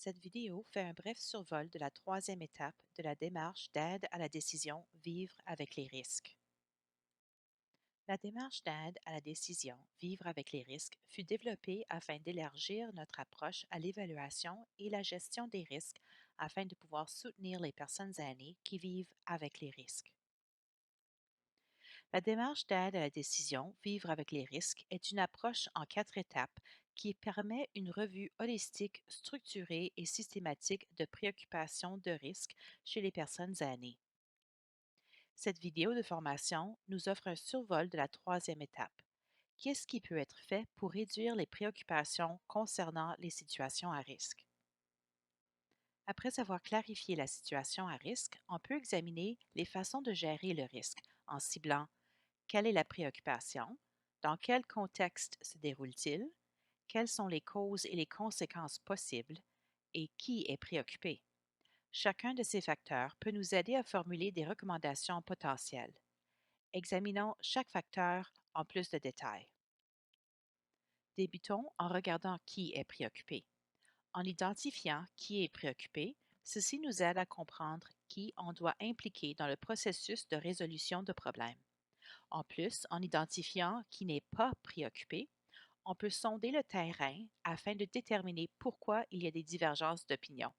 Cette vidéo fait un bref survol de la troisième étape de la démarche d'aide à la décision Vivre avec les risques. La démarche d'aide à la décision Vivre avec les risques fut développée afin d'élargir notre approche à l'évaluation et la gestion des risques afin de pouvoir soutenir les personnes aînées qui vivent avec les risques. La démarche d'aide à la décision Vivre avec les risques est une approche en 4 étapes qui permet une revue holistique, structurée et systématique de préoccupations de risque chez les personnes aînées. Cette vidéo de formation nous offre un survol de la troisième étape. Qu'est-ce qui peut être fait pour réduire les préoccupations concernant les situations à risque? Après avoir clarifié la situation à risque, on peut examiner les façons de gérer le risque en ciblant quelle est la préoccupation? Dans quel contexte se déroule-t-il? Quelles sont les causes et les conséquences possibles? Et qui est préoccupé? Chacun de ces facteurs peut nous aider à formuler des recommandations potentielles. Examinons chaque facteur en plus de détails. Débutons en regardant qui est préoccupé. En identifiant qui est préoccupé, ceci nous aide à comprendre qui on doit impliquer dans le processus de résolution de problèmes. En plus, en identifiant qui n'est pas préoccupé, on peut sonder le terrain afin de déterminer pourquoi il y a des divergences d'opinion.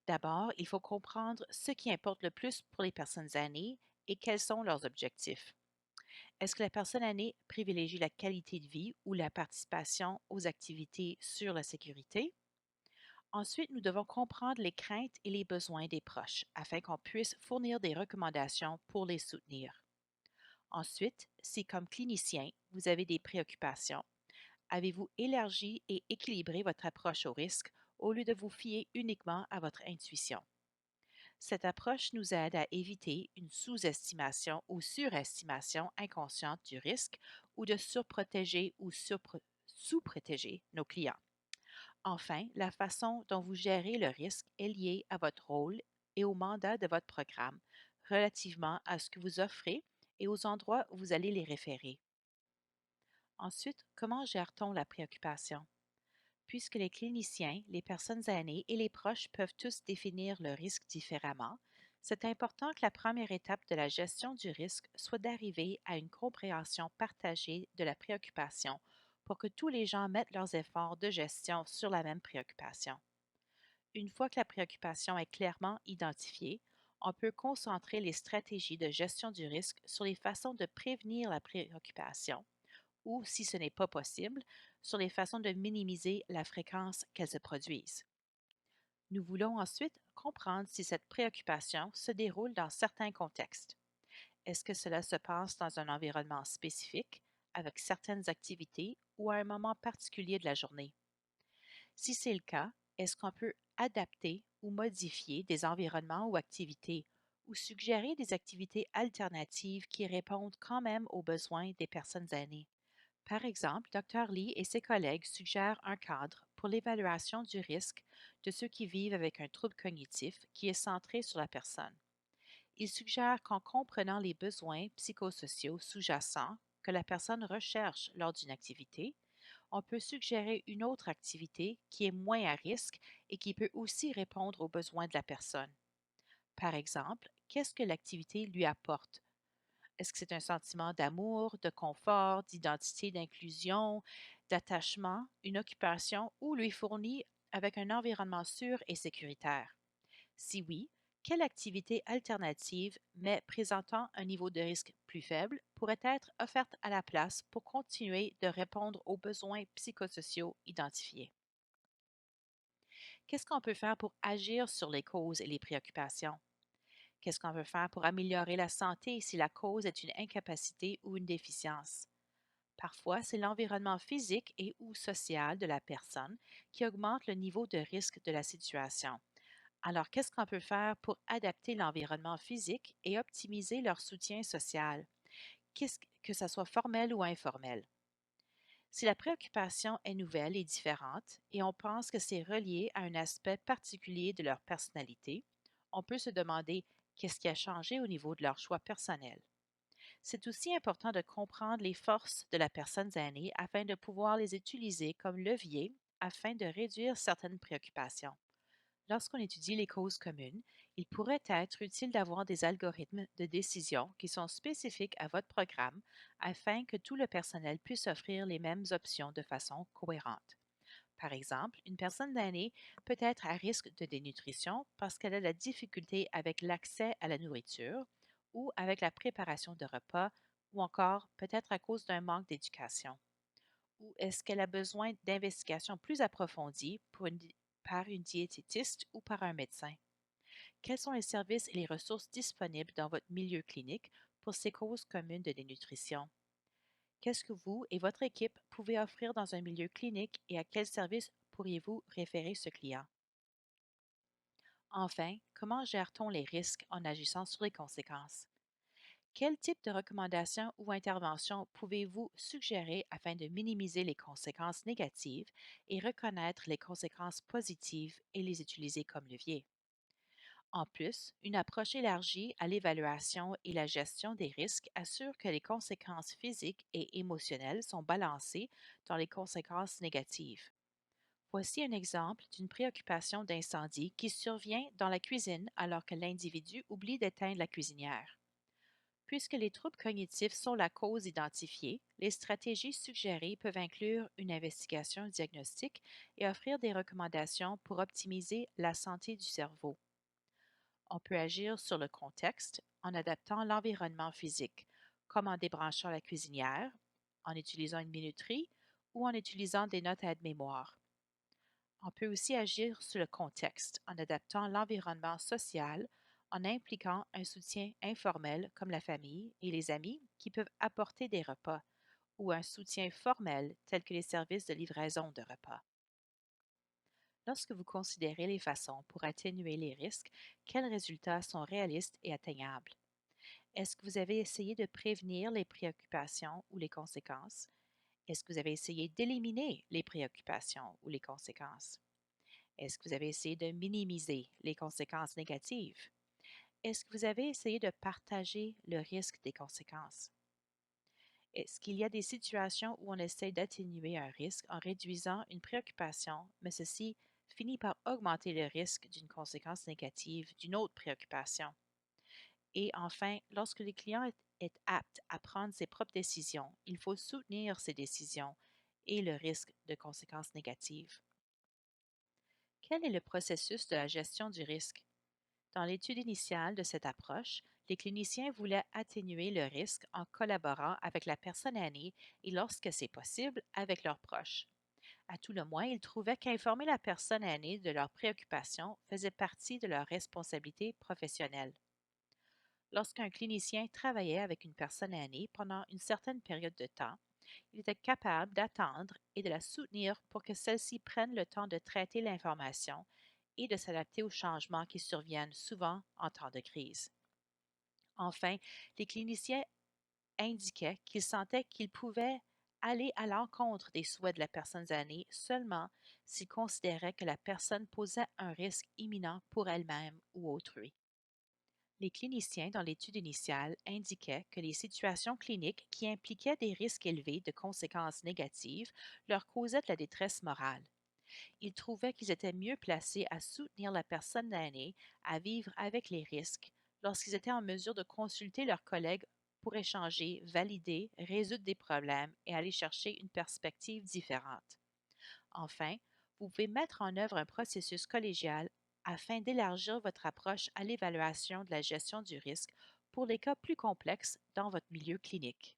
D'abord, il faut comprendre ce qui importe le plus pour les personnes aînées et quels sont leurs objectifs. Est-ce que la personne aînée privilégie la qualité de vie ou la participation aux activités sur la sécurité? Ensuite, nous devons comprendre les craintes et les besoins des proches afin qu'on puisse fournir des recommandations pour les soutenir. Ensuite, si comme clinicien, vous avez des préoccupations, avez-vous élargi et équilibré votre approche au risque au lieu de vous fier uniquement à votre intuition? Cette approche nous aide à éviter une sous-estimation ou surestimation inconsciente du risque ou de surprotéger ou sous-protéger nos clients. Enfin, la façon dont vous gérez le risque est liée à votre rôle et au mandat de votre programme relativement à ce que vous offrez et aux endroits où vous allez les référer. Ensuite, comment gère-t-on la préoccupation? Puisque les cliniciens, les personnes aînées et les proches peuvent tous définir le risque différemment, c'est important que la première étape de la gestion du risque soit d'arriver à une compréhension partagée de la préoccupation pour que tous les gens mettent leurs efforts de gestion sur la même préoccupation. Une fois que la préoccupation est clairement identifiée, on peut concentrer les stratégies de gestion du risque sur les façons de prévenir la préoccupation ou, si ce n'est pas possible, sur les façons de minimiser la fréquence qu'elles se produisent. Nous voulons ensuite comprendre si cette préoccupation se déroule dans certains contextes. Est-ce que cela se passe dans un environnement spécifique, avec certaines activités ou à un moment particulier de la journée? Si c'est le cas, est-ce qu'on peut adapter ou modifier des environnements ou activités ou suggérer des activités alternatives qui répondent quand même aux besoins des personnes aînées? Par exemple, Dr. Lee et ses collègues suggèrent un cadre pour l'évaluation du risque de ceux qui vivent avec un trouble cognitif qui est centré sur la personne. Ils suggèrent qu'en comprenant les besoins psychosociaux sous-jacents que la personne recherche lors d'une activité, on peut suggérer une autre activité qui est moins à risque et qui peut aussi répondre aux besoins de la personne. Par exemple, qu'est-ce que l'activité lui apporte? Est-ce que c'est un sentiment d'amour, de confort, d'identité, d'inclusion, d'attachement, une occupation ou lui fournit avec un environnement sûr et sécuritaire? Si oui, quelle activité alternative, mais présentant un niveau de risque plus faible, pourrait être offerte à la place pour continuer de répondre aux besoins psychosociaux identifiés? Qu'est-ce qu'on peut faire pour agir sur les causes et les préoccupations? Qu'est-ce qu'on veut faire pour améliorer la santé si la cause est une incapacité ou une déficience? Parfois, c'est l'environnement physique et ou social de la personne qui augmente le niveau de risque de la situation. Alors, qu'est-ce qu'on peut faire pour adapter l'environnement physique et optimiser leur soutien social, que ce soit formel ou informel? Si la préoccupation est nouvelle et différente et on pense que c'est relié à un aspect particulier de leur personnalité, on peut se demander qu'est-ce qui a changé au niveau de leur choix personnel. C'est aussi important de comprendre les forces de la personne aînée afin de pouvoir les utiliser comme levier afin de réduire certaines préoccupations. Lorsqu'on étudie les causes communes, il pourrait être utile d'avoir des algorithmes de décision qui sont spécifiques à votre programme afin que tout le personnel puisse offrir les mêmes options de façon cohérente. Par exemple, une personne d'année peut être à risque de dénutrition parce qu'elle a de la difficulté avec l'accès à la nourriture ou avec la préparation de repas ou encore peut-être à cause d'un manque d'éducation. Ou est-ce qu'elle a besoin d'investigations plus approfondies par une diététiste ou par un médecin? Quels sont les services et les ressources disponibles dans votre milieu clinique pour ces causes communes de dénutrition? Qu'est-ce que vous et votre équipe pouvez offrir dans un milieu clinique et à quel service pourriez-vous référer ce client? Enfin, comment gère-t-on les risques en agissant sur les conséquences? Quel type de recommandations ou interventions pouvez-vous suggérer afin de minimiser les conséquences négatives et reconnaître les conséquences positives et les utiliser comme levier? En plus, une approche élargie à l'évaluation et la gestion des risques assure que les conséquences physiques et émotionnelles sont balancées dans les conséquences négatives. Voici un exemple d'une préoccupation d'incendie qui survient dans la cuisine alors que l'individu oublie d'éteindre la cuisinière. Puisque les troubles cognitifs sont la cause identifiée, les stratégies suggérées peuvent inclure une investigation diagnostique et offrir des recommandations pour optimiser la santé du cerveau. On peut agir sur le contexte en adaptant l'environnement physique, comme en débranchant la cuisinière, en utilisant une minuterie ou en utilisant des notes à aide-mémoire. On peut aussi agir sur le contexte en adaptant l'environnement social, en impliquant un soutien informel comme la famille et les amis qui peuvent apporter des repas, ou un soutien formel tel que les services de livraison de repas. Lorsque vous considérez les façons pour atténuer les risques, quels résultats sont réalistes et atteignables? Est-ce que vous avez essayé de prévenir les préoccupations ou les conséquences? Est-ce que vous avez essayé d'éliminer les préoccupations ou les conséquences? Est-ce que vous avez essayé de minimiser les conséquences négatives? Est-ce que vous avez essayé de partager le risque des conséquences? Est-ce qu'il y a des situations où on essaie d'atténuer un risque en réduisant une préoccupation, mais ceci finit par augmenter le risque d'une conséquence négative d'une autre préoccupation? Et enfin, lorsque le client est apte à prendre ses propres décisions, il faut soutenir ces décisions et le risque de conséquences négatives. Quel est le processus de la gestion du risque? Dans l'étude initiale de cette approche, les cliniciens voulaient atténuer le risque en collaborant avec la personne aînée et, lorsque c'est possible, avec leurs proches. À tout le moins, ils trouvaient qu'informer la personne aînée de leurs préoccupations faisait partie de leur responsabilité professionnelle. Lorsqu'un clinicien travaillait avec une personne aînée pendant une certaine période de temps, il était capable d'attendre et de la soutenir pour que celle-ci prenne le temps de traiter l'information et de s'adapter aux changements qui surviennent souvent en temps de crise. Enfin, les cliniciens indiquaient qu'ils sentaient qu'ils pouvaient aller à l'encontre des souhaits de la personne âgée seulement s'ils considéraient que la personne posait un risque imminent pour elle-même ou autrui. Les cliniciens dans l'étude initiale indiquaient que les situations cliniques qui impliquaient des risques élevés de conséquences négatives leur causaient de la détresse morale. Ils trouvaient qu'ils étaient mieux placés à soutenir la personne aînée à vivre avec les risques lorsqu'ils étaient en mesure de consulter leurs collègues pour échanger, valider, résoudre des problèmes et aller chercher une perspective différente. Enfin, vous pouvez mettre en œuvre un processus collégial afin d'élargir votre approche à l'évaluation de la gestion du risque pour les cas plus complexes dans votre milieu clinique.